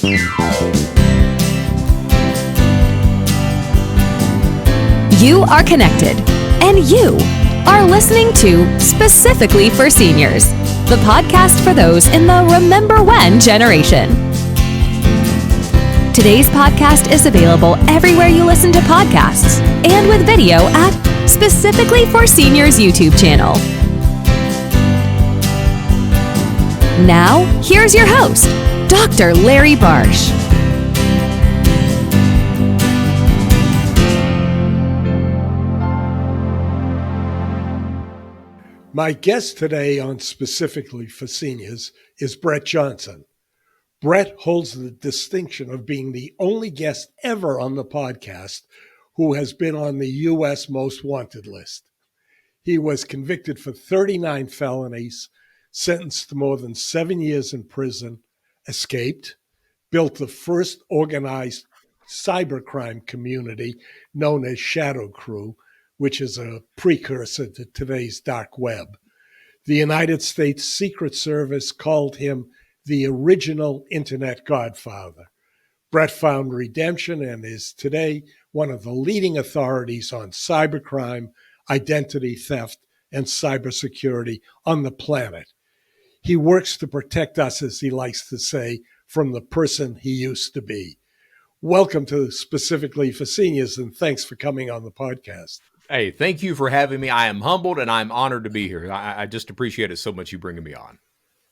You are connected, and you are listening to Specifically for Seniors, the podcast for those in the Remember When generation. Today's podcast is available everywhere you listen to podcasts and with video at Specifically for Seniors YouTube channel. Now, here's your host, Dr. Larry Barsh. My guest today on Specifically for Seniors is Brett Johnson. Brett holds the distinction of being the only guest ever on the podcast who has been on the U.S. Most Wanted list. He was convicted for 39 felonies, sentenced to more than 7 years in prison, escaped, built the first organized cybercrime community known as Shadowcrew, which is a precursor to today's dark web. The United States Secret Service called him the original Internet Godfather. Brett found redemption and is today one of the leading authorities on cybercrime, identity theft, and cybersecurity on the planet. He works to protect us, as he likes to say, from the person he used to be. Welcome to Specifically for Seniors, and thanks for coming on the podcast. Hey, thank you for having me. I am humbled and I'm honored to be here. I just appreciate it so much, you bringing me on.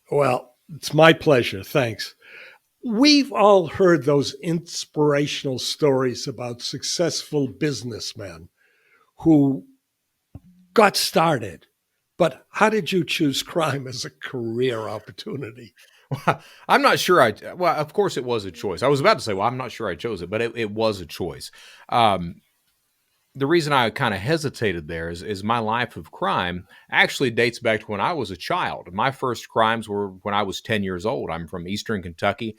Well, it's my pleasure. Thanks. We've all heard those inspirational stories about successful businessmen who got started. But how did you choose crime as a career opportunity? I'm not sure well, of course it was a choice. I was about to say, well, I'm not sure I chose it, but it was a choice. The reason I kind of hesitated there is my life of crime actually dates back to when I was a child. My first crimes were when I was 10 years old. I'm from Eastern Kentucky.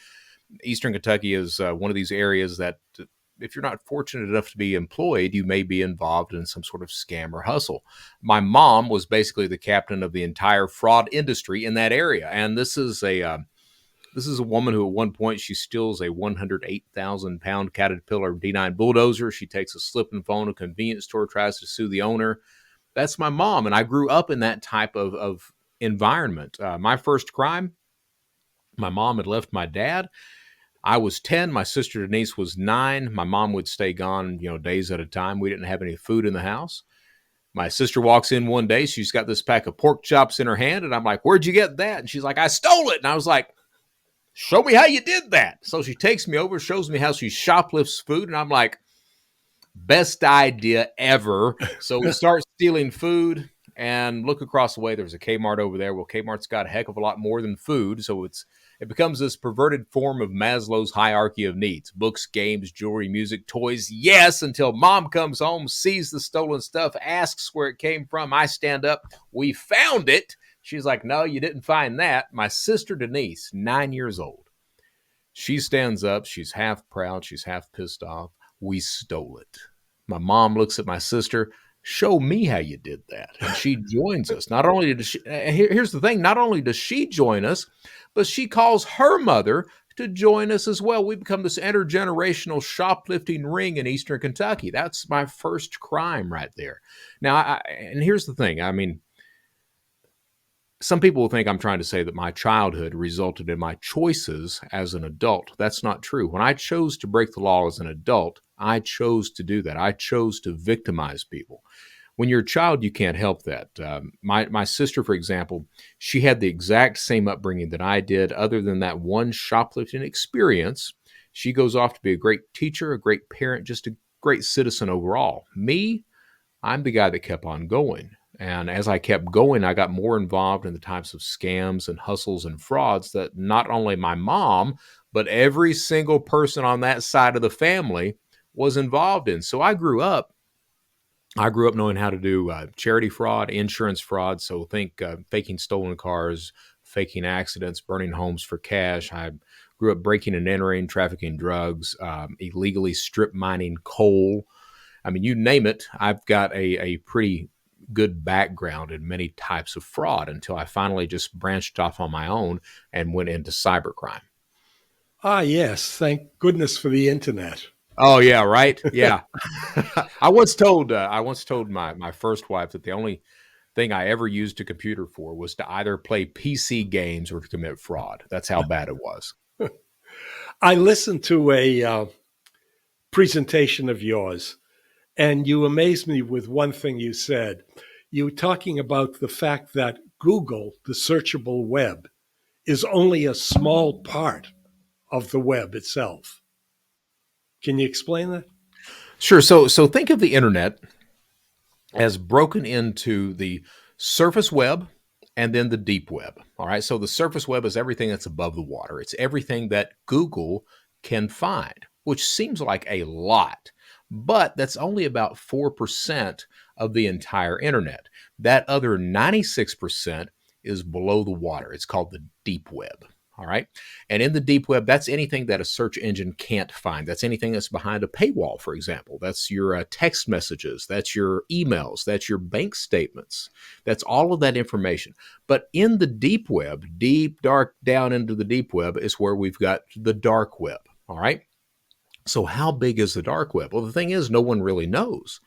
Eastern Kentucky is one of these areas that if you're not fortunate enough to be employed, you may be involved in some sort of scam or hustle. My mom was basically the captain of the entire fraud industry in that area. And this is a woman who at one point she steals a 108,000-pound Caterpillar D9 bulldozer. She takes a slip and phone, a convenience store, tries to sue the owner. That's my mom, and I grew up in that type of environment. My first crime, my mom had left my dad. I was 10. My sister Denise was 9. My mom would stay gone, days at a time. We didn't have any food in the house. My sister walks in one day. She's got this pack of pork chops in her hand, and I'm like, "Where'd you get that?" And she's like, "I stole it." And I was like, "Show me how you did that." So she takes me over, shows me how she shoplifts food. And I'm like, best idea ever. So we start stealing food and look across the way. There's a Kmart over there. Well, Kmart's got a heck of a lot more than food. So it becomes this perverted form of Maslow's hierarchy of needs. Books, games, jewelry, music, toys. Yes, until mom comes home, sees the stolen stuff, asks where it came from. I stand up. We found it. She's like, "No, you didn't find that." My sister Denise, 9 years old, she stands up. She's half proud. She's half pissed off. "We stole it." My mom looks at my sister. "Show me how you did that." And she joins us. Not only does she, here's the thing, not only does she join us, but she calls her mother to join us as well. We become this intergenerational shoplifting ring in Eastern Kentucky. That's my first crime right there. Now, and here's the thing. I mean, some people will think I'm trying to say that my childhood resulted in my choices as an adult. That's not true. When I chose to break the law as an adult, I chose to do that. I chose to victimize people. When you're a child, you can't help that. My sister, for example, she had the exact same upbringing that I did. Other than that one shoplifting experience, she goes off to be a great teacher, a great parent, just a great citizen overall. Me, I'm the guy that kept on going. And as I kept going, I got more involved in the types of scams and hustles and frauds that not only my mom, but every single person on that side of the family was involved in. So I grew up knowing how to do charity fraud, insurance fraud. So think faking stolen cars, faking accidents, burning homes for cash. I grew up breaking and entering, trafficking drugs, illegally strip mining coal. I mean, you name it, I've got a pretty good background in many types of fraud until I finally just branched off on my own and went into cybercrime. Ah, yes. Thank goodness for the internet. Oh yeah, right. Yeah. I once told my first wife that the only thing I ever used a computer for was to either play PC games or to commit fraud. That's how bad it was. I listened to a presentation of yours, and you amazed me with one thing you said. You were talking about the fact that Google, the searchable web, is only a small part of the web itself. Can you explain that? Sure. So think of the internet as broken into the surface web and then the deep web. All right. So the surface web is everything that's above the water. It's everything that Google can find, which seems like a lot, but that's only about 4% of the entire internet. That other 96% is below the water. It's called the deep web. All right. And in the deep web, that's anything that a search engine can't find. That's anything that's behind a paywall, for example. That's your text messages. That's your emails. That's your bank statements. That's all of that information. But in the deep web, deep, dark down into the deep web is where we've got the dark web. All right. So, how big is the dark web? Well, the thing is, no one really knows.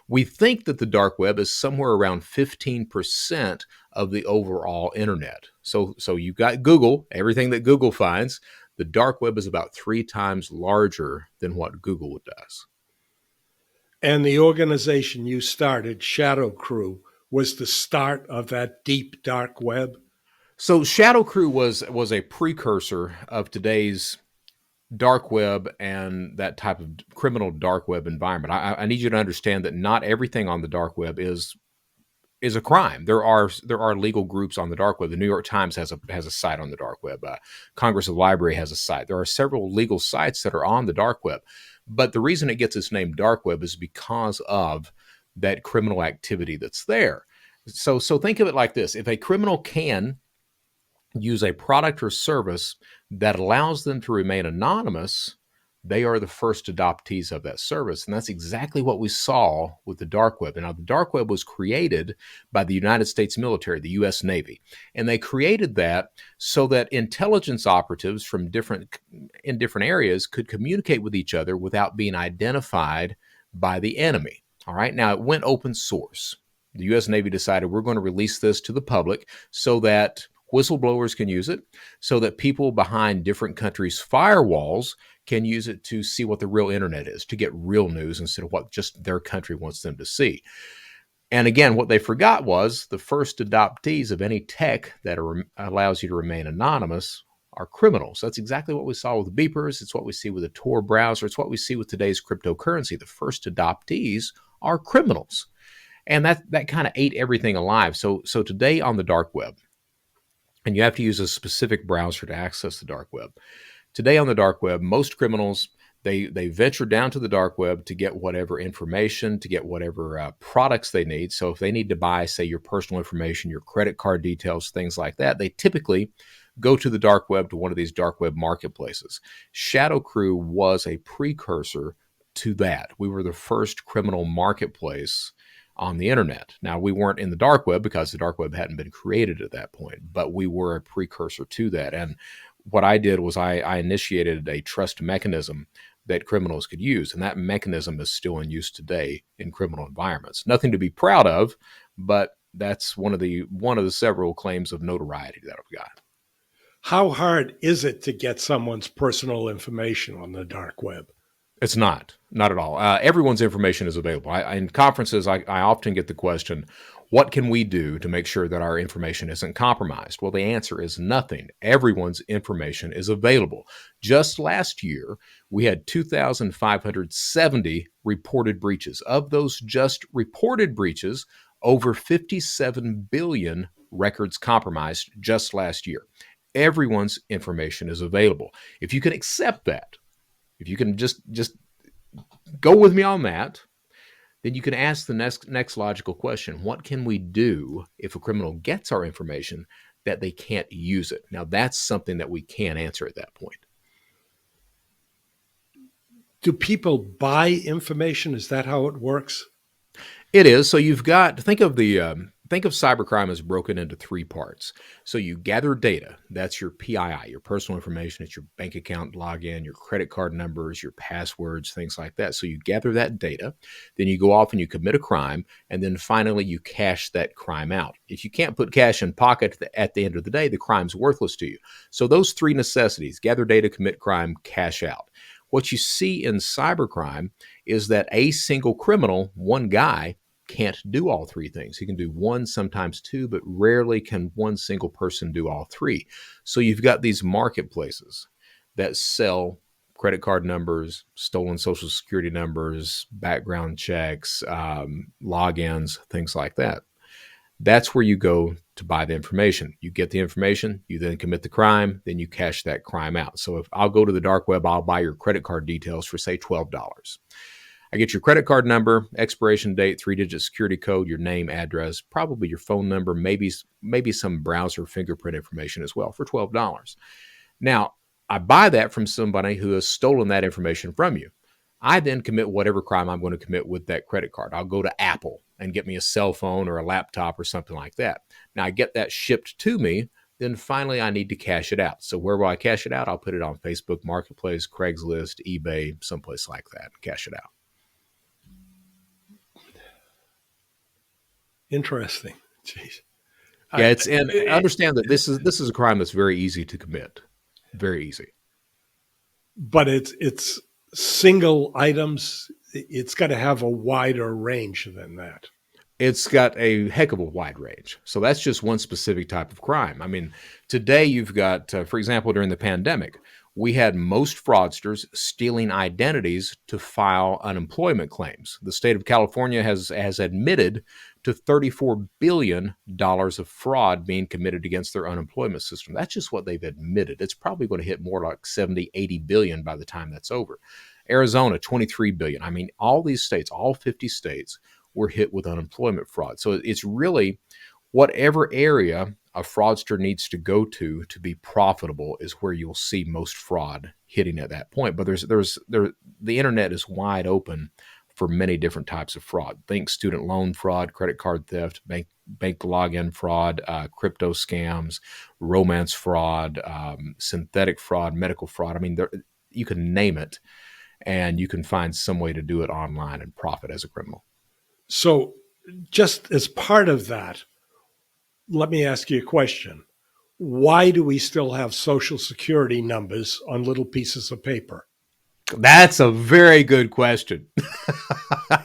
We think that the dark web is somewhere around 15% of the overall internet. So you've got Google, everything that Google finds. The dark web is about 3 times larger than what Google does. And the organization you started, Shadowcrew, was the start of that deep, dark web. So Shadowcrew was a precursor of today's dark web and that type of criminal dark web environment. I need you to understand that not everything on the dark web is a crime. There are legal groups on the dark web. The New York Times has a site on the dark web. Congress of Library has a site. There are several legal sites that are on the dark web. But the reason it gets its name dark web is because of that criminal activity that's there. So think of it like this: if a criminal can use a product or service that allows them to remain anonymous, they are the first adoptees of that service. And that's exactly what we saw with the dark web. And now the dark web was created by the United States military, the US Navy. And they created that so that intelligence operatives from different areas could communicate with each other without being identified by the enemy. All right. Now it went open source. The US Navy decided we're going to release this to the public so that whistleblowers can use it, so that people behind different countries' firewalls can use it to see what the real internet is, to get real news instead of what just their country wants them to see. And again, what they forgot was the first adoptees of any tech that allows you to remain anonymous are criminals. That's exactly what we saw with beepers. It's what we see with a Tor browser. It's what we see with today's cryptocurrency. The first adoptees are criminals. And that kind of ate everything alive. So today on the dark web, and you have to use a specific browser to access the dark web. Today on the dark web, most criminals, they venture down to the dark web to get whatever information, to get whatever products they need. So if they need to buy, say, your personal information, your credit card details, things like that, they typically go to the dark web, to one of these dark web marketplaces. Shadowcrew was a precursor to that. We were the first criminal marketplace on the internet. Now, we weren't in the dark web because the dark web hadn't been created at that point, but we were a precursor to that. And what I did was I initiated a trust mechanism that criminals could use, and that mechanism is still in use today in criminal environments. Nothing to be proud of, but that's one of the several claims of notoriety that I've got. How hard is it to get someone's personal information on the dark web? It's not at all. Everyone's information is available. In conferences, I often get the question, what can we do to make sure that our information isn't compromised? Well, the answer is nothing. Everyone's information is available. Just last year, we had 2,570 reported breaches. Of those just reported breaches, over 57 billion records compromised just last year. Everyone's information is available. If you can accept that, if you can just go with me on that, then you can ask the next logical question. What can we do if a criminal gets our information that they can't use it? Now, that's something that we can answer at that point. Do people buy information? Is that how it works? It is. So you've got, think of the think of cybercrime as broken into three parts. So you gather data. That's your PII, your personal information. It's your bank account login, your credit card numbers, your passwords, things like that. So you gather that data. Then you go off and you commit a crime. And then finally, you cash that crime out. If you can't put cash in pocket at the end of the day, the crime's worthless to you. So those three necessities: gather data, commit crime, cash out. What you see in cybercrime is that a single criminal, one guy, can't do all three things. He can do one, sometimes two, but rarely can one single person do all three. So you've got these marketplaces that sell credit card numbers, stolen social security numbers, background checks, logins, things like that. That's where you go to buy the information. You get the information, you then commit the crime, then you cash that crime out. So if I'll go to the dark web, I'll buy your credit card details for, say, $12. I get your credit card number, expiration date, 3-digit security code, your name, address, probably your phone number, maybe some browser fingerprint information as well for $12. Now, I buy that from somebody who has stolen that information from you. I then commit whatever crime I'm going to commit with that credit card. I'll go to Apple and get me a cell phone or a laptop or something like that. Now, I get that shipped to me. Then finally, I need to cash it out. So where will I cash it out? I'll put it on Facebook Marketplace, Craigslist, eBay, someplace like that, and cash it out. Interesting. Jeez. Yeah, and understand that this is a crime that's very easy to commit. Very easy. But it's single items. It's got to have a wider range than that. It's got a heck of a wide range. So that's just one specific type of crime. I mean, today you've got, for example, during the pandemic, we had most fraudsters stealing identities to file unemployment claims. The state of California has admitted to $34 billion of fraud being committed against their unemployment system. That's just what they've admitted. It's probably going to hit more like 70, 80 billion by the time that's over. Arizona, 23 billion. I mean, all these states, all 50 states were hit with unemployment fraud. So it's really whatever area a fraudster needs to go to be profitable is where you'll see most fraud hitting at that point. But the internet is wide open for many different types of fraud. Think student loan fraud, credit card theft, bank login fraud, crypto scams, romance fraud, synthetic fraud, medical fraud. I mean, you can name it, and you can find some way to do it online and profit as a criminal. So just as part of that, let me ask you a question. Why do we still have social security numbers on little pieces of paper? That's a very good question.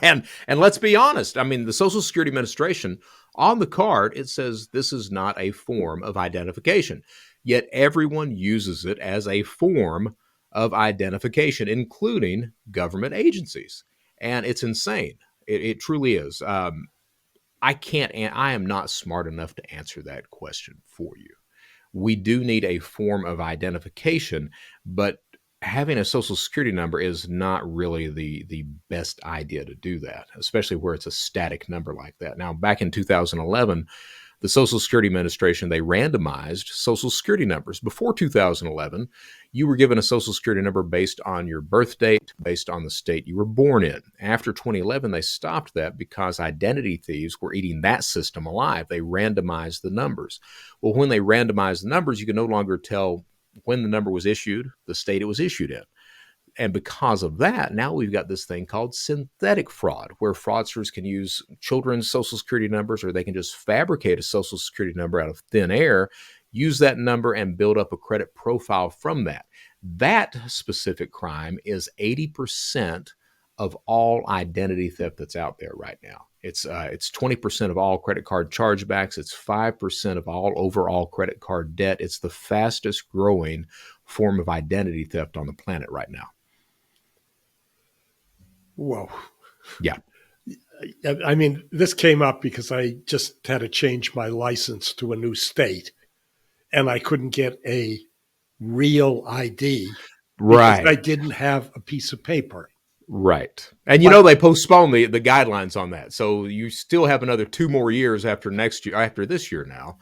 and let's be honest. I mean, the Social Security Administration, on the card, it says this is not a form of identification. Yet everyone uses it as a form of identification, including government agencies. And it's insane. It truly is. I am not smart enough to answer that question for you. We do need a form of identification, but having a social security number is not really the best idea to do that, especially where it's a static number like that. Now, back in 2011, the Social Security Administration, they randomized social security numbers. Before 2011, you were given a social security number based on your birth date, based on the state you were born in. After 2011, they stopped that because identity thieves were eating that system alive. They randomized the numbers. Well, when they randomized the numbers, you can no longer tell when the number was issued, the state it was issued in. And because of that, now we've got this thing called synthetic fraud, where fraudsters can use children's social security numbers, or they can just fabricate a social security number out of thin air, use that number, and build up a credit profile from that. That specific crime is 80% of all identity theft that's out there right now. It's 20% of all credit card chargebacks. It's 5% of all overall credit card debt. It's the fastest growing form of identity theft on the planet right now. Whoa. Yeah. I mean, this came up because I just had to change my license to a new state, and I couldn't get a real ID because I didn't have a piece of paper. Right. And they postponed the guidelines on that. So you still have another 2 more years after this year now,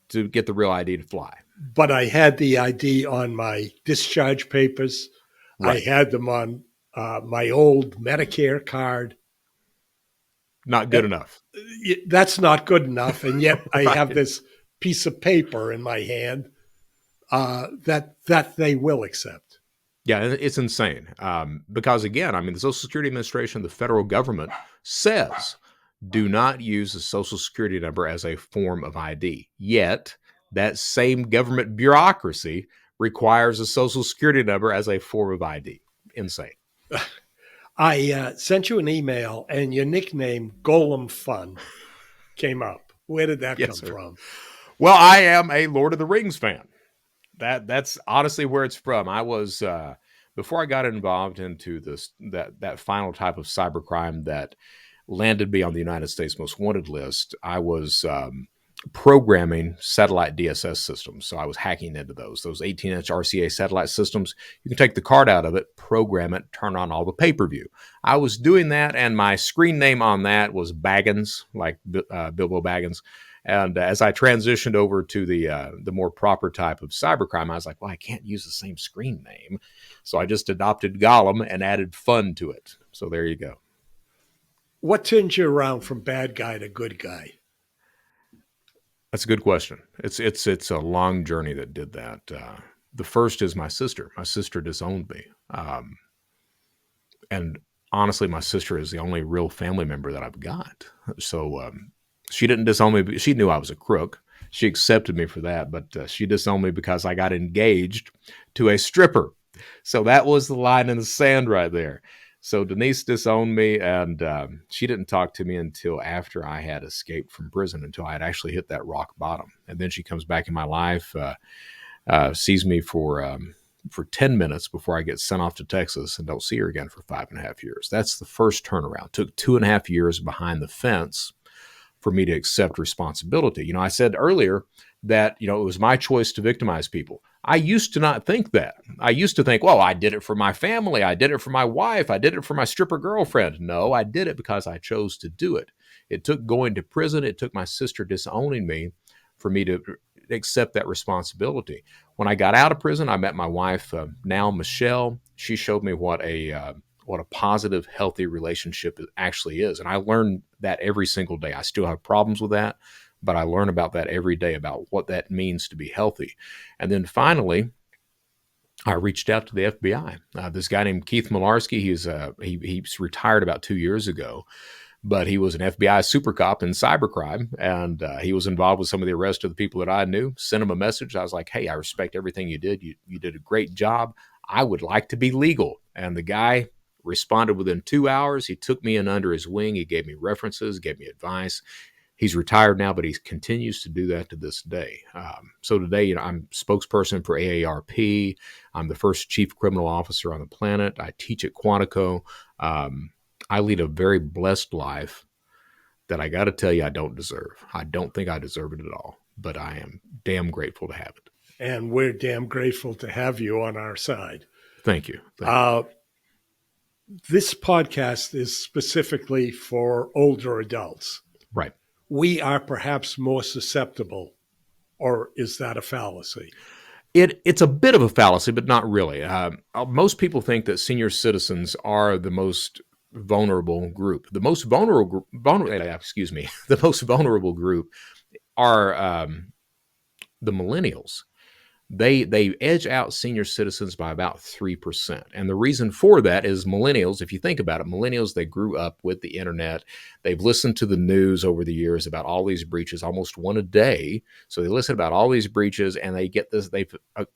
to get the real ID to fly. But I had the ID on my discharge papers. Right. I had them on my old Medicare card. Not good enough. That's not good enough. And yet I Right. have this piece of paper in my hand that they will accept. Yeah, it's insane. Because again, I mean, the Social Security Administration, the federal government says, do not use the Social Security number as a form of ID. Yet, that same government bureaucracy requires a Social Security number as a form of ID. Insane. I sent you an email, and your nickname Golem Fun came up. Where did that come from? Well, I am a Lord of the Rings fan. That's honestly where it's from. I was before I got involved into that final type of cybercrime that landed me on the United States Most Wanted list. I was programming satellite DSS systems. So I was hacking into those 18-inch RCA satellite systems. You can take the card out of it, program it, turn on all the pay-per-view. I was doing that, and my screen name on that was Baggins, like Bilbo Baggins. And as I transitioned over to the more proper type of cybercrime, I was like, well, I can't use the same screen name. So I just adopted Gollum and added fun to it. So there you go. What turns you around from bad guy to good guy? That's a good question. It's a long journey that did that. The first is my sister. My sister disowned me. And honestly, my sister is the only real family member that I've got. So she didn't disown me. She knew I was a crook. She accepted me for that, but she disowned me because I got engaged to a stripper. So that was the line in the sand right there. So Denise disowned me, and she didn't talk to me until after I had escaped from prison, until I had actually hit that rock bottom. And then she comes back in my life, sees me for 10 minutes before I get sent off to Texas, and don't see her again for 5.5 years. That's the first turnaround. Took 2.5 years behind the fence for me to accept responsibility. You know, I said earlier that, it was my choice to victimize people. I used to not think that. I used to think, well, I did it for my family. I did it for my wife. I did it for my stripper girlfriend. No, I did it because I chose to do it. It took going to prison. It took my sister disowning me for me to accept that responsibility. When I got out of prison, I met my wife, now Michelle. She showed me what a positive, healthy relationship actually is. And I learned that every single day. I still have problems with that, but I learn about that every day, about what that means to be healthy. And then finally, I reached out to the FBI. This guy named Keith Malarski, he's retired about 2 years ago, but he was an FBI super cop in cybercrime, and he was involved with some of the arrests of the people that I knew. Sent him a message. I was like, hey, I respect everything you did. You did a great job. I would like to be legal. And the guy responded within 2 hours. He took me in under his wing. He gave me references, gave me advice. He's retired now, but he continues to do that to this day. So today, I'm spokesperson for AARP. I'm the first chief criminal officer on the planet. I teach at Quantico. I lead a very blessed life that I got to tell you, I don't deserve. I don't think I deserve it at all, but I am damn grateful to have it. And we're damn grateful to have you on our side. Thank you. This podcast is specifically for older adults. Right. We are perhaps more susceptible, or is that a fallacy? It's a bit of a fallacy, but not really. Most people think that senior citizens are the most vulnerable group. The most vulnerable group are the millennials. They edge out senior citizens by about 3%. And the reason for that is millennials, if you think about it, millennials, they grew up with the internet. They've listened to the news over the years about all these breaches, almost one a day. So they listen about all these breaches, and they've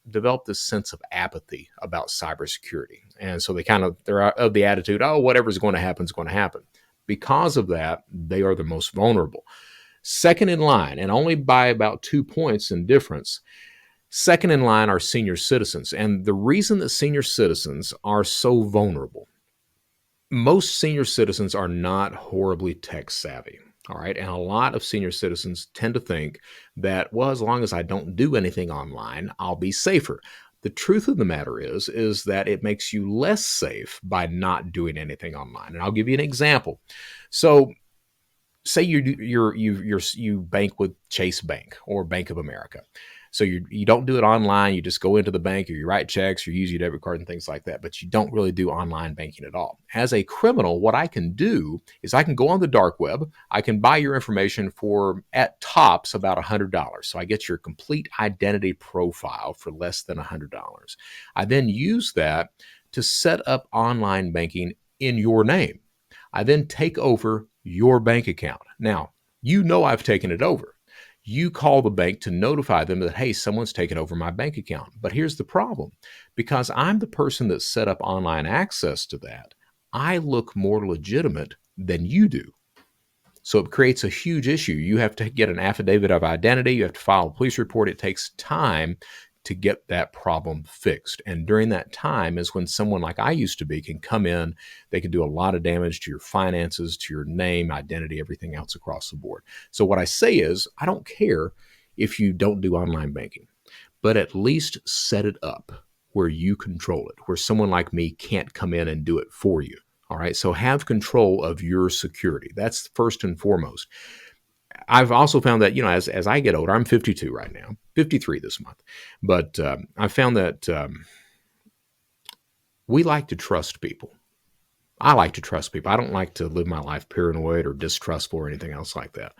developed this sense of apathy about cybersecurity. And so they're of the attitude, oh, whatever's going to happen is going to happen. Because of that, they are the most vulnerable. Second in line, and only by about 2 points in difference, second in line are senior citizens. And the reason that senior citizens are so vulnerable, most senior citizens are not horribly tech savvy. All right. And a lot of senior citizens tend to think that, well, as long as I don't do anything online, I'll be safer. The truth of the matter is that it makes you less safe by not doing anything online. And I'll give you an example. So say you bank with Chase Bank or Bank of America. So you don't do it online. You just go into the bank or you write checks or use your debit card and things like that, but you don't really do online banking at all. As a criminal, what I can do is I can go on the dark web. I can buy your information for, at tops, about $100. So I get your complete identity profile for less than $100. I then use that to set up online banking in your name. I then take over your bank account. Now, you know I've taken it over. You call the bank to notify them that, hey, someone's taken over my bank account. But here's the problem. Because I'm the person that set up online access to that, I look more legitimate than you do. So it creates a huge issue. You have to get an affidavit of identity. You have to file a police report. It takes time to get that problem fixed. And during that time is when someone like I used to be can come in. They can do a lot of damage to your finances, to your name, identity, everything else across the board. So what I say is, I don't care if you don't do online banking, but at least set it up where you control it, where someone like me can't come in and do it for you. All right. So have control of your security. That's first and foremost. I've also found that, as I get older, I'm 52 right now, 53 this month, but I found that we like to trust people. I like to trust people. I don't like to live my life paranoid or distrustful or anything else like that.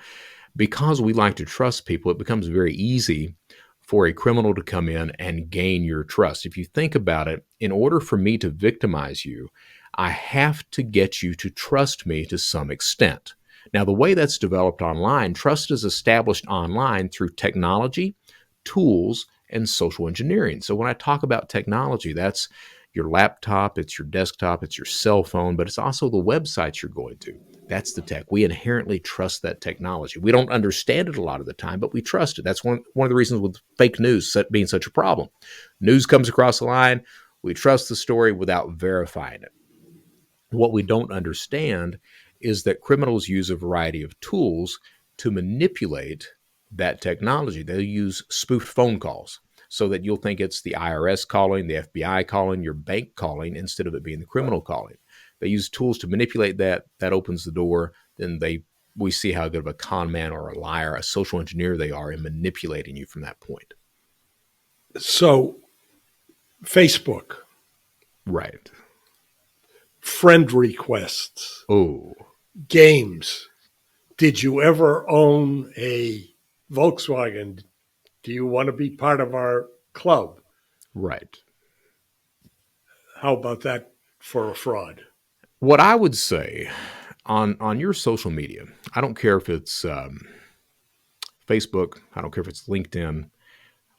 Because we like to trust people, it becomes very easy for a criminal to come in and gain your trust. If you think about it, in order for me to victimize you, I have to get you to trust me to some extent. Now, the way that's developed online, trust is established online through technology, tools, and social engineering. So when I talk about technology, that's your laptop, it's your desktop, it's your cell phone, but it's also the websites you're going to. That's the tech. We inherently trust that technology. We don't understand it a lot of the time, but we trust it. That's one of the reasons with fake news being such a problem. News comes across the line, we trust the story without verifying it. What we don't understand is that criminals use a variety of tools to manipulate that technology. They'll use spoofed phone calls so that you'll think it's the IRS calling, the FBI calling, your bank calling, instead of it being the criminal calling. They use tools to manipulate that. That opens the door. Then we see how good of a con man or a liar, a social engineer they are in manipulating you from that point. So, Facebook. Right. Friend requests. Oh. Games. Did you ever own a Volkswagen? Do you want to be part of our club? Right. How about that for a fraud? What I would say on your social media, I don't care if it's Facebook, I don't care if it's LinkedIn.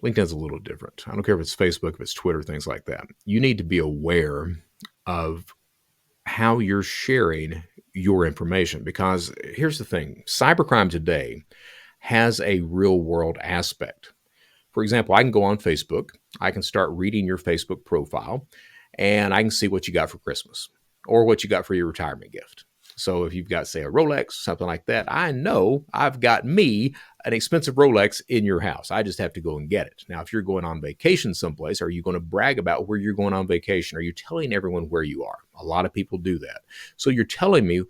LinkedIn's a little different. I don't care if it's Facebook, if it's Twitter, things like that. You need to be aware of how you're sharing your information, because here's the thing. Cybercrime today has a real world aspect. For example, I can go on Facebook. I can start reading your Facebook profile, and I can see what you got for Christmas or what you got for your retirement gift. So if you've got, say, a Rolex, something like that, I know I've got me an expensive Rolex in your house. I just have to go and get it. Now, if you're going on vacation someplace, are you going to brag about where you're going on vacation? Are you telling everyone where you are? A lot of people do that. So you're telling me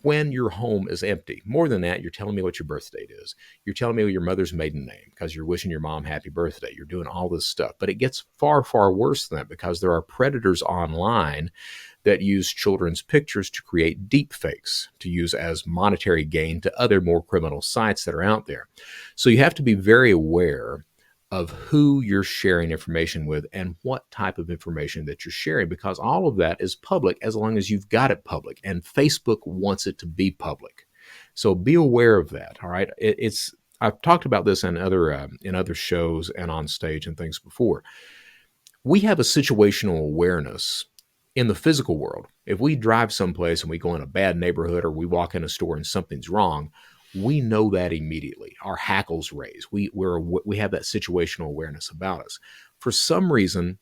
when your home is empty. More than that, you're telling me what your birth date is. You're telling me your mother's maiden name because you're wishing your mom happy birthday. You're doing all this stuff. But it gets far, far worse than that, because there are predators online that use children's pictures to create deep fakes to use as monetary gain to other more criminal sites that are out there. So you have to be very aware of who you're sharing information with and what type of information that you're sharing, because all of that is public as long as you've got it public, and Facebook wants it to be public. So be aware of that. All right. I've talked about this in other shows and on stage and things before. We have a situational awareness in the physical world. If we drive someplace and we go in a bad neighborhood, or we walk in a store and something's wrong, we know that immediately. Our hackles raise. We have that situational awareness about us. For some reason,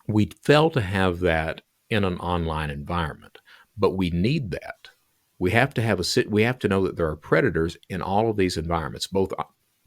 we fail to have that in an online environment, but we need that. We have to know that there are predators in all of these environments, both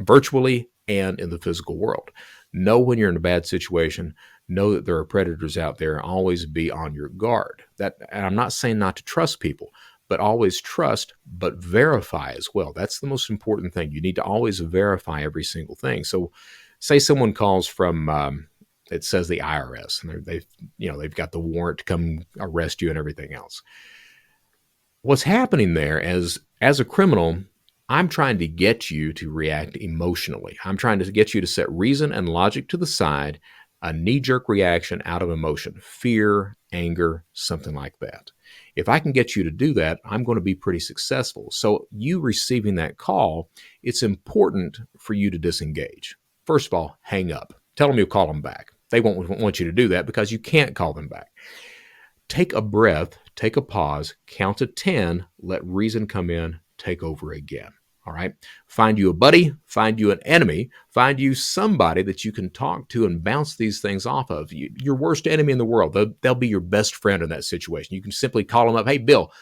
virtually and in the physical world. Know when you're in a bad situation. Know that there are predators out there. Always be on your guard. And I'm not saying not to trust people, but always trust, but verify as well. That's the most important thing. You need to always verify every single thing. So Say someone calls from, it says the IRS, and they've got the warrant to come arrest you and everything else. What's happening there as a criminal, I'm trying to get you to react emotionally. I'm trying to get you to set reason and logic to the side, a knee-jerk reaction out of emotion, fear, anger, something like that. If I can get you to do that, I'm going to be pretty successful. So you receiving that call, it's important for you to disengage. First of all, hang up. Tell them you'll call them back. They won't want you to do that because you can't call them back. Take a breath, take a pause, count to 10, let reason come in, take over again. All right. Find you a buddy, find you an enemy, find you somebody that you can talk to and bounce these things off of. Your worst enemy in the world, they'll be your best friend in that situation. You can simply call them up. Hey, Bill,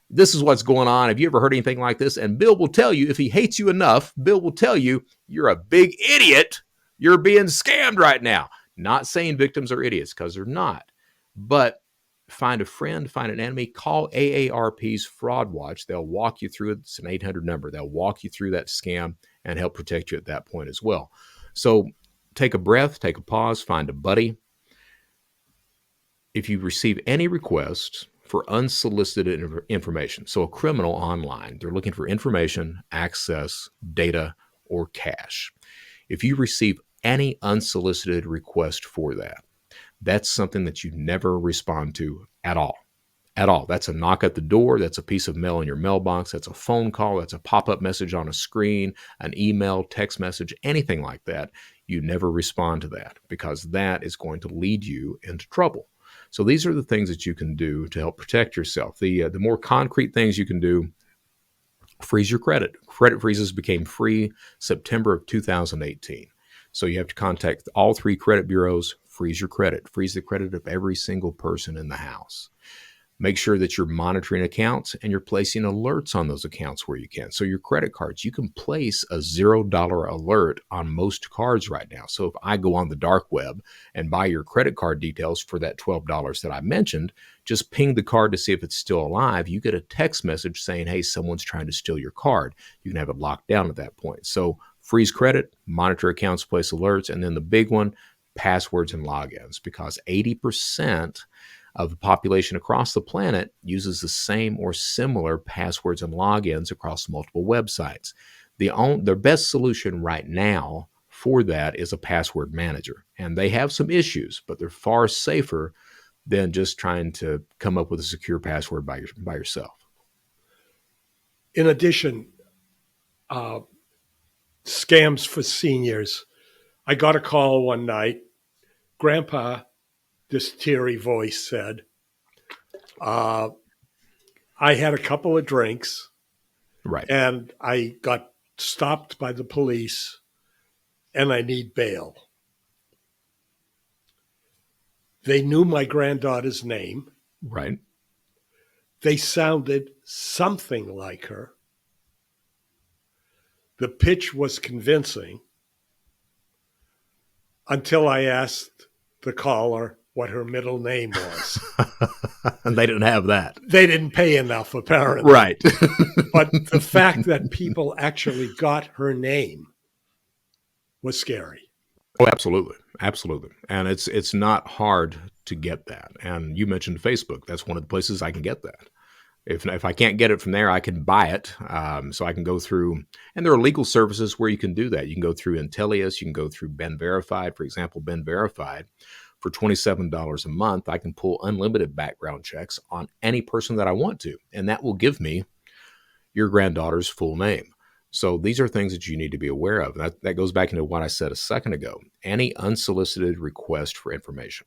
this is what's going on. Have you ever heard anything like this? And Bill will tell you, if he hates you enough, Bill will tell you, you're a big idiot. You're being scammed right now. Not saying victims are idiots, because they're not. But find a friend, find an enemy, call AARP's Fraud Watch. They'll walk you through it. It's an 800 number. They'll walk you through that scam and help protect you at that point as well. So take a breath, take a pause, find a buddy. If you receive any requests for unsolicited information, so a criminal online, they're looking for information, access, data, or cash. If you receive any unsolicited request for that, that's something that you never respond to at all. At all. That's a knock at the door. That's a piece of mail in your mailbox. That's a phone call. That's a pop-up message on a screen, an email, text message, anything like that. You never respond to that, because that is going to lead you into trouble. So these are the things that you can do to help protect yourself. The more concrete things you can do: freeze your credit. Credit freezes became free September of 2018. So you have to contact all 3 credit bureaus, freeze your credit, freeze the credit of every single person in the house. Make sure that you're monitoring accounts and you're placing alerts on those accounts where you can. So your credit cards, you can place a $0 alert on most cards right now. So if I go on the dark web and buy your credit card details for that $12 that I mentioned, just ping the card to see if it's still alive. You get a text message saying, hey, someone's trying to steal your card. You can have it locked down at that point. So freeze credit, monitor accounts, place alerts, and then the big one, passwords and logins, because 80% of the population across the planet uses the same or similar passwords and logins across multiple websites. The best solution right now for that is a password manager, and they have some issues, but they're far safer than just trying to come up with a secure password by yourself. In addition, scams for seniors. I got a call one night. Grandpa, this teary voice said, I had a couple of drinks, right, and I got stopped by the police, and I need bail. They knew my granddaughter's name. right. They sounded something like her. The pitch was convincing until I asked the caller what her middle name was. And they didn't have that. They didn't pay enough, apparently. Right. But the fact that people actually got her name was scary. Oh, absolutely. Absolutely. And it's not hard to get that. And you mentioned Facebook. That's one of the places I can get that. If I can't get it from there, I can buy it. So I can go through, and there are legal services where you can do that. You can go through Intellius. You can go through Ben Verified. For example, Ben Verified, for $27 a month, I can pull unlimited background checks on any person that I want to. And that will give me your granddaughter's full name. So these are things that you need to be aware of. That goes back into what I said a second ago. Any unsolicited request for information,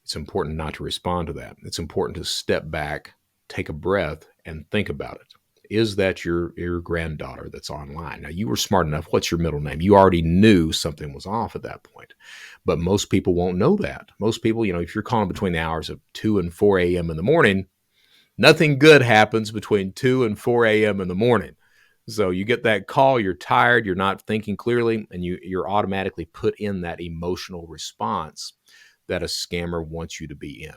it's important not to respond to that. It's important to step back, take a breath, and think about it. Is that your granddaughter that's online? Now, you were smart enough. What's your middle name? You already knew something was off at that point. But most people won't know that. Most people, if you're calling between the hours of 2 and 4 a.m. in the morning, nothing good happens between 2 and 4 a.m. in the morning. So you get that call, you're tired, you're not thinking clearly, and you're automatically put in that emotional response that a scammer wants you to be in.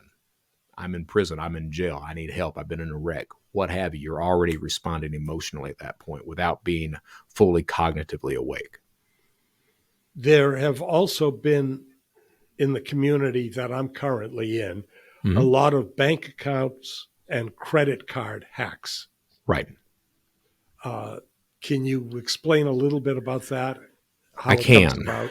I'm in prison, I'm in jail, I need help, I've been in a wreck, what have you. You're already responding emotionally at that point without being fully cognitively awake. There have also been, in the community that I'm currently in, a Mhm. lot of bank accounts and credit card hacks. Right. Uh, can you explain a little bit about that? I How it comes can. about?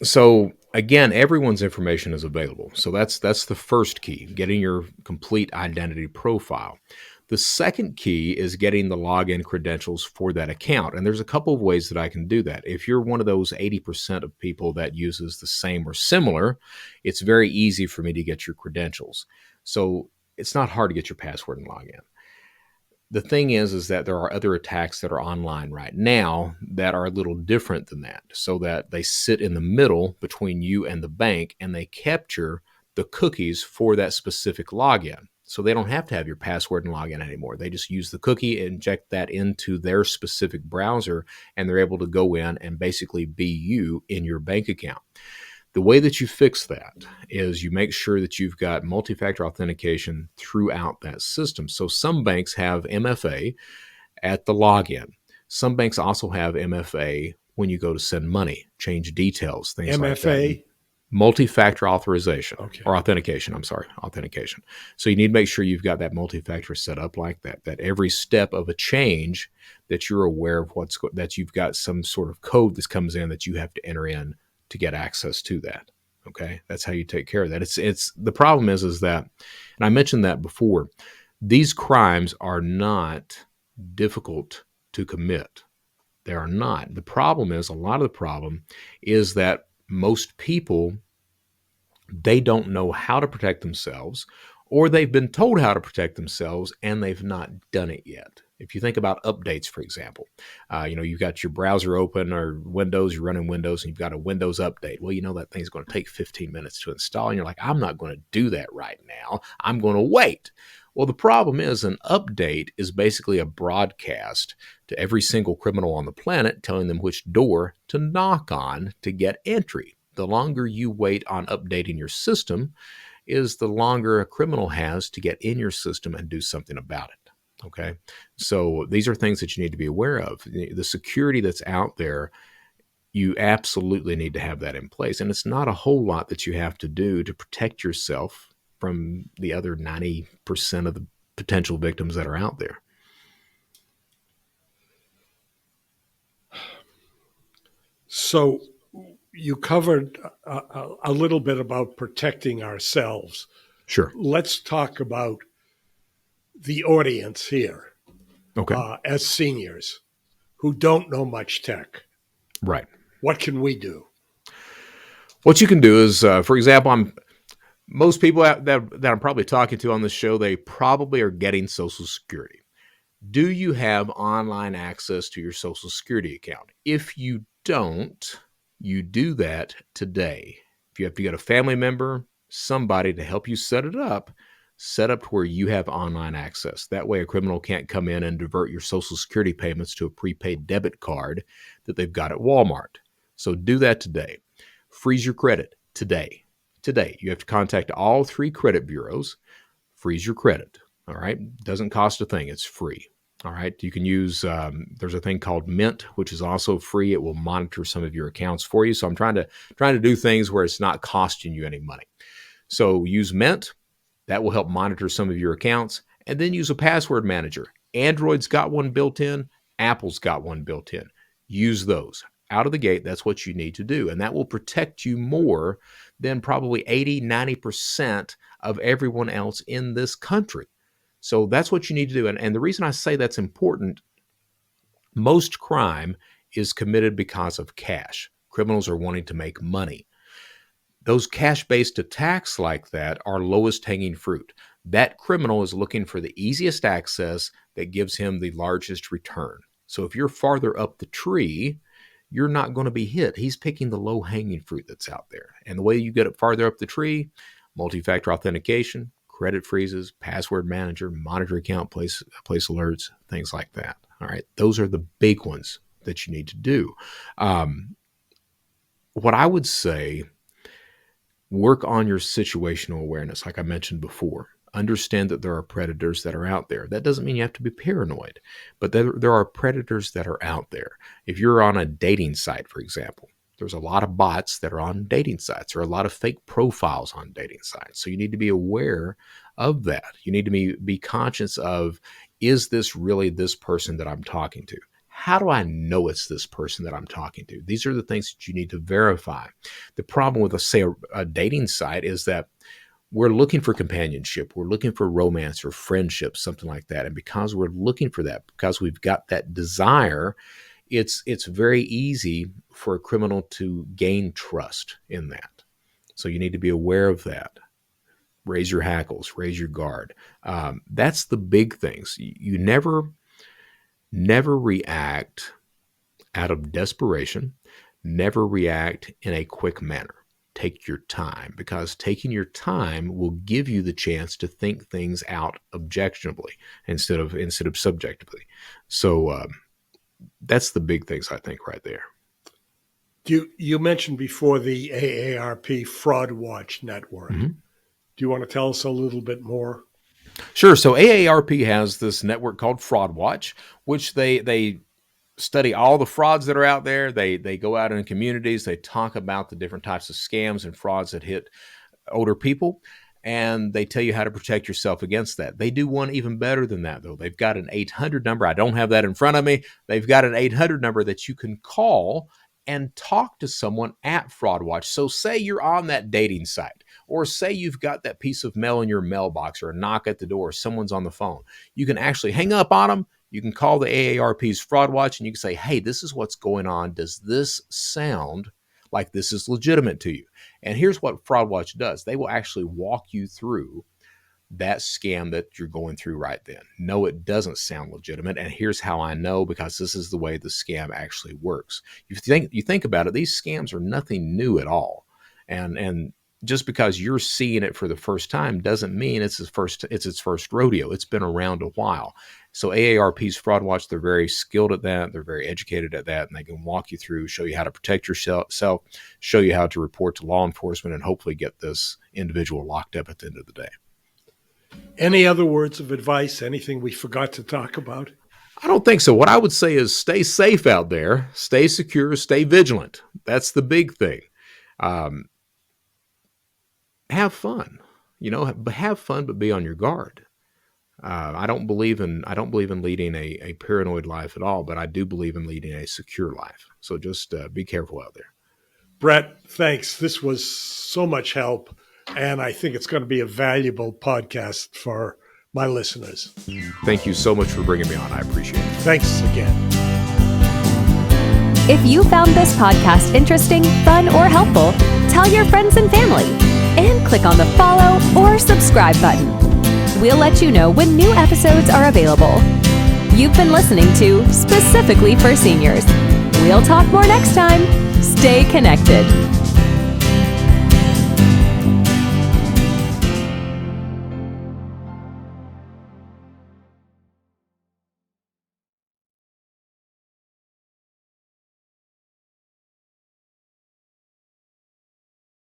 So again, everyone's information is available. So that's the first key, getting your complete identity profile. The second key is getting the login credentials for that account. And there's a couple of ways that I can do that. If you're one of those 80% of people that uses the same or similar, it's very easy for me to get your credentials. So it's not hard to get your password and login. The thing is that there are other attacks that are online right now that are a little different than that, so that they sit in the middle between you and the bank and they capture the cookies for that specific login. So they don't have to have your password and login anymore. They just use the cookie, inject that into their specific browser, and they're able to go in and basically be you in your bank account. The way that you fix that is you make sure that you've got multi-factor authentication throughout that system. So some banks have MFA at the login. Some banks also have MFA when you go to send money, change details, things like that. MFA? Multi-factor authorization Okay. or authentication. Authentication. So you need to make sure you've got that multi-factor set up like that, that every step of a change that you're aware of that you've got some sort of code that comes in that you have to enter in to get access to that. Okay. That's how you take care of that. It's the problem is that, and I mentioned that before, these crimes are not difficult to commit. They are not. The problem is, a lot of the problem is that most people, they don't know how to protect themselves, or they've been told how to protect themselves and they've not done it yet. If you think about updates, for example, you've got your browser open or Windows, you're running Windows and you've got a Windows update. Well, you know that thing's going to take 15 minutes to install. And you're like, I'm not going to do that right now. I'm going to wait. Well, the problem is an update is basically a broadcast to every single criminal on the planet telling them which door to knock on to get entry. The longer you wait on updating your system is the longer a criminal has to get in your system and do something about it. Okay. So these are things that you need to be aware of. The security that's out there, you absolutely need to have that in place. And it's not a whole lot that you have to do to protect yourself from the other 90% of the potential victims that are out there. So you covered a little bit about protecting ourselves. Sure. Let's talk about the audience here, Okay. as seniors who don't know much tech. Right. What can we do? What you can do is, for example, most people that I'm probably talking to on this show, they probably are getting Social Security. Do you have online access to your Social Security account? If you don't, you do that today. If you have to get a family member, somebody to help you set up to where you have online access. That way a criminal can't come in and divert your Social Security payments to a prepaid debit card that they've got at Walmart. So do that today. Freeze your credit today. Today, you have to contact all 3 credit bureaus. Freeze your credit. All right. Doesn't cost a thing. It's free. All right. You can use, there's a thing called Mint, which is also free. It will monitor some of your accounts for you. So I'm trying to do things where it's not costing you any money. So use Mint. That will help monitor some of your accounts. And then use a password manager. Android's got one built in. Apple's got one built in. Use those. Out of the gate, that's what you need to do. And that will protect you more than probably 80, 90% of everyone else in this country. So that's what you need to do. And the reason I say that's important, most crime is committed because of cash. Criminals are wanting to make money. Those cash-based attacks like that are lowest hanging fruit. That criminal is looking for the easiest access that gives him the largest return. So if you're farther up the tree, you're not going to be hit. He's picking the low-hanging fruit that's out there. And the way you get it farther up the tree, multi-factor authentication, credit freezes, password manager, monitor account, place alerts, things like that. All right. Those are the big ones that you need to do. What I would say, work on your situational awareness, like I mentioned before. Understand that there are predators that are out there. That doesn't mean you have to be paranoid, but there are predators that are out there. If you're on a dating site, for example, there's a lot of bots that are on dating sites, or a lot of fake profiles on dating sites. So you need to be aware of that. You need to be conscious of, is this really this person that I'm talking to? How do I know it's this person that I'm talking to? These are the things that you need to verify. The problem with, a dating site is that we're looking for companionship. We're looking for romance or friendship, something like that. And because we're looking for that, because we've got that desire, it's very easy for a criminal to gain trust in that. So you need to be aware of that. Raise your hackles, raise your guard. That's the big things. You never react out of desperation. Never react in a quick manner. Take your time, because taking your time will give you the chance to think things out objectively instead of subjectively. So that's the big things, I think, right there. You mentioned before the AARP Fraud Watch Network. Mm-hmm. Do you want to tell us a little bit more? Sure. So AARP has this network called Fraud Watch, which they study all the frauds that are out there. They go out in communities. They talk about the different types of scams and frauds that hit older people, and they tell you how to protect yourself against that. They do one even better than that, though. They've got an 800 number. I don't have that in front of me. They've got an 800 number that you can call and talk to someone at Fraud Watch. So say you're on that dating site, or say you've got that piece of mail in your mailbox, or a knock at the door, someone's on the phone. You can actually hang up on them. You can call the AARP's Fraud Watch and you can say, hey, this is what's going on. Does this sound like this is legitimate to you? And here's what Fraud Watch does. They will actually walk you through that scam that you're going through right then. No, it doesn't sound legitimate. And here's how I know, because this is the way the scam actually works. You think about it, these scams are nothing new at all. And just because you're seeing it for the first time doesn't mean it's its first rodeo. It's been around a while. So AARP's Fraud Watch, they're very skilled at that. They're very educated at that, and they can walk you through, show you how to protect yourself, show you how to report to law enforcement, and hopefully get this individual locked up at the end of the day. Any other words of advice? Anything we forgot to talk about? I don't think so. What I would say is stay safe out there, stay secure, stay vigilant. That's the big thing. Have fun, have fun, but be on your guard. I don't believe in leading a paranoid life at all, but I do believe in leading a secure life. So just be careful out there. Brett, thanks. This was so much help, and I think it's going to be a valuable podcast for my listeners. Thank you so much for bringing me on. I appreciate it. Thanks again. If you found this podcast interesting, fun, or helpful, tell your friends and family, and click on the follow or subscribe button. We'll let you know when new episodes are available. You've been listening to Specifically for Seniors. We'll talk more next time. Stay connected.